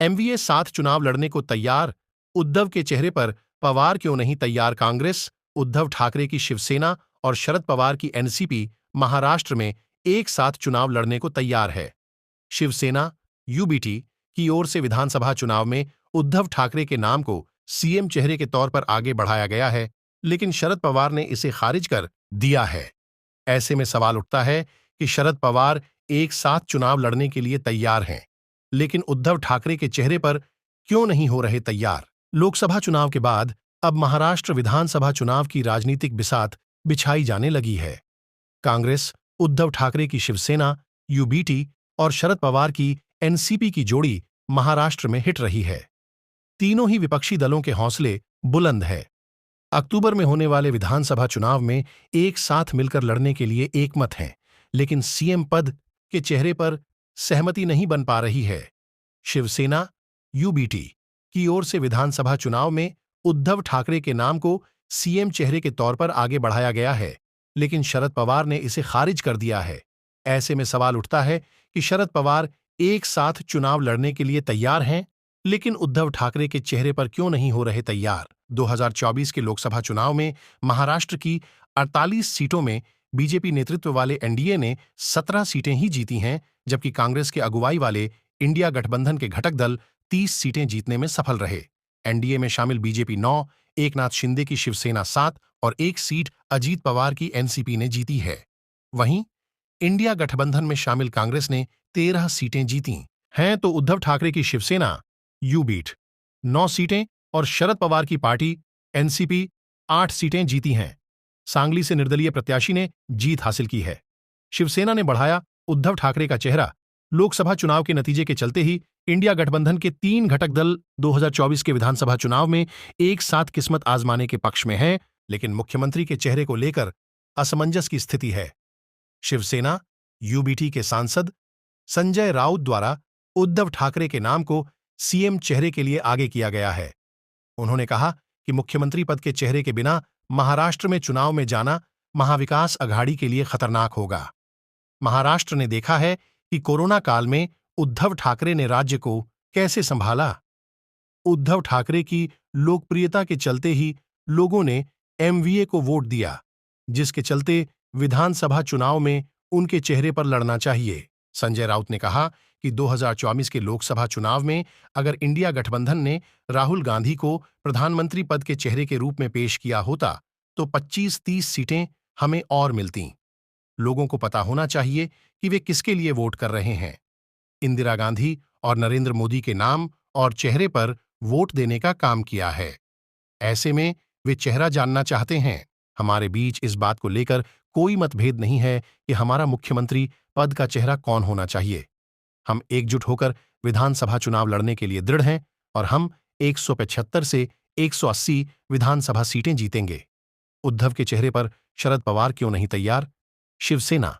MVA साथ चुनाव लड़ने को तैयार, उद्धव के चेहरे पर पवार क्यों नहीं तैयार। कांग्रेस, उद्धव ठाकरे की शिवसेना और शरद पवार की एनसीपी महाराष्ट्र में एक साथ चुनाव लड़ने को तैयार है। शिवसेना यूबीटी की ओर से विधानसभा चुनाव में उद्धव ठाकरे के नाम को सीएम चेहरे के तौर पर आगे बढ़ाया गया है, लेकिन शरद पवार ने इसे खारिज कर दिया है। ऐसे में सवाल उठता है कि शरद पवार एक साथ चुनाव लड़ने के लिए तैयार हैं, लेकिन उद्धव ठाकरे के चेहरे पर क्यों नहीं हो रहे तैयार। लोकसभा चुनाव के बाद अब महाराष्ट्र विधानसभा चुनाव की राजनीतिक बिसात बिछाई जाने लगी है। कांग्रेस, उद्धव ठाकरे की शिवसेना यूबीटी और शरद पवार की एनसीपी की जोड़ी महाराष्ट्र में हिट रही है। तीनों ही विपक्षी दलों के हौसले बुलंद है। अक्टूबर में होने वाले विधानसभा चुनाव में एक साथ मिलकर लड़ने के लिए एकमत हैं, लेकिन सीएम पद के चेहरे पर सहमति नहीं बन पा रही है। शिवसेना यूबीटी की ओर से विधानसभा चुनाव में उद्धव ठाकरे के नाम को सीएम चेहरे के तौर पर आगे बढ़ाया गया है, लेकिन शरद पवार ने इसे खारिज कर दिया है। ऐसे में सवाल उठता है कि शरद पवार एक साथ चुनाव लड़ने के लिए तैयार हैं, लेकिन उद्धव ठाकरे के चेहरे पर क्यों नहीं हो रहे तैयार। 2024 के लोकसभा चुनाव में महाराष्ट्र की 48 सीटों में बीजेपी नेतृत्व वाले एनडीए ने 17 सीटें ही जीती हैं, जबकि कांग्रेस के अगुवाई वाले इंडिया गठबंधन के घटक दल 30 सीटें जीतने में सफल रहे। एनडीए में शामिल बीजेपी 9, एकनाथ शिंदे की शिवसेना 7 और 1 सीट अजीत पवार की एनसीपी ने जीती है। वहीं इंडिया गठबंधन में शामिल कांग्रेस ने 13 सीटें जीती हैं, तो उद्धव ठाकरे की शिवसेना यूबीट 9 सीटें और शरद पवार की पार्टी एनसीपी 8 सीटें जीती हैं। सांगली से निर्दलीय प्रत्याशी ने जीत हासिल की है। शिवसेना ने बढ़ाया उद्धव ठाकरे का चेहरा। लोकसभा चुनाव के नतीजे के चलते ही इंडिया गठबंधन के 3 घटक दल 2024 के विधानसभा चुनाव में एक साथ किस्मत आजमाने के पक्ष में हैं, लेकिन मुख्यमंत्री के चेहरे को लेकर असमंजस की स्थिति है। शिवसेना यूबीटी के सांसद संजय राउत द्वारा उद्धव ठाकरे के नाम को सीएम चेहरे के लिए आगे किया गया है। उन्होंने कहा कि मुख्यमंत्री पद के चेहरे के बिना महाराष्ट्र में चुनाव में जाना महाविकास अघाड़ी के लिए खतरनाक होगा। महाराष्ट्र ने देखा है कि कोरोना काल में उद्धव ठाकरे ने राज्य को कैसे संभाला। उद्धव ठाकरे की लोकप्रियता के चलते ही लोगों ने एमवीए को वोट दिया, जिसके चलते विधानसभा चुनाव में उनके चेहरे पर लड़ना चाहिए। संजय राउत ने कहा कि 2024 के लोकसभा चुनाव में अगर इंडिया गठबंधन ने राहुल गांधी को प्रधानमंत्री पद के चेहरे के रूप में पेश किया होता तो 25-30 सीटें हमें और मिलतीं। लोगों को पता होना चाहिए कि वे किसके लिए वोट कर रहे हैं। इंदिरा गांधी और नरेंद्र मोदी के नाम और चेहरे पर वोट देने का काम किया है। ऐसे में वे चेहरा जानना चाहते हैं। हमारे बीच इस बात को लेकर कोई मतभेद नहीं है कि हमारा मुख्यमंत्री पद का चेहरा कौन होना चाहिए। हम एकजुट होकर विधानसभा चुनाव लड़ने के लिए दृढ़ हैं और हम 175 से 180 विधानसभा सीटें जीतेंगे। उद्धव के चेहरे पर शरद पवार क्यों नहीं तैयार। शिवसेना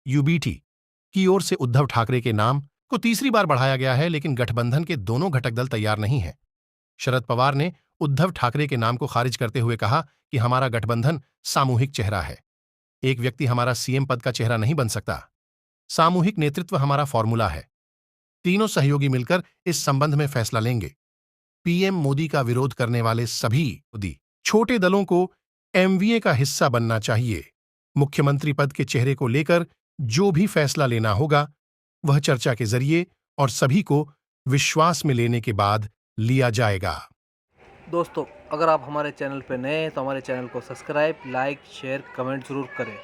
यूबीटी की ओर से उद्धव ठाकरे के नाम को तीसरी बार बढ़ाया गया है, लेकिन गठबंधन के दोनों घटक दल तैयार नहीं हैं। शरद पवार ने उद्धव ठाकरे के नाम को खारिज करते हुए कहा कि हमारा गठबंधन सामूहिक चेहरा है। एक व्यक्ति हमारा सीएम पद का चेहरा नहीं बन सकता। सामूहिक नेतृत्व हमारा फॉर्मूला है। तीनों सहयोगी मिलकर इस संबंध में फैसला लेंगे। पीएम मोदी का विरोध करने वाले सभी छोटे दलों को एमवीए का हिस्सा बनना चाहिए। मुख्यमंत्री पद के चेहरे को लेकर जो भी फैसला लेना होगा वह चर्चा के जरिए और सभी को विश्वास में लेने के बाद लिया जाएगा। दोस्तों, अगर आप हमारे चैनल पर नए हैं तो हमारे चैनल को सब्सक्राइब, लाइक, शेयर, कमेंट जरूर करें।